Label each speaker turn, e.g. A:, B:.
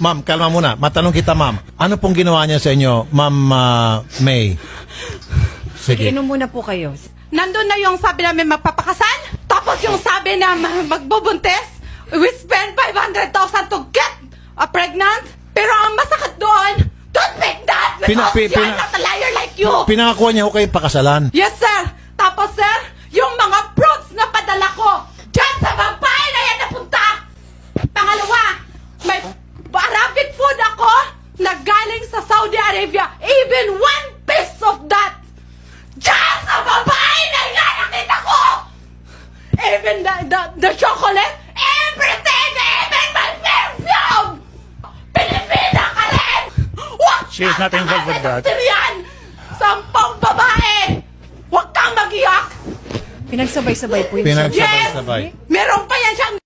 A: Ma'am, kalma muna. Matanong kita, ma'am. Ano pong ginawa niya sa inyo, ma'am May? Sige.
B: Inom muna po kayo.
C: Nandun na yung sabi namin magpapakasal. Tapos yung sabi na magbubuntis. We spend 500,000 to get pregnant. Pero ang masakit doon, don't make that because you're not a liar like you.
A: Pinakakuha niya ho kayo pakasalan.
C: Yes, sir. Tapos, sir, yung mga fruits na padala ko, dyan sa babae na yan napunta. Pangalawa, may Arabic food ako na galing sa Saudi Arabia. Even one piece of that. Dyan sa babae na yan nakita ko. Even the chocolate, everything, even my perfume. Pilipina ka rin. Huwag
D: She is not involved with that.
C: Yan. Sampang babae. Huwag kang mag-iyak.
B: Pinagsabay-sabay po yun.
A: Pinagsabay-sabay.
C: Meron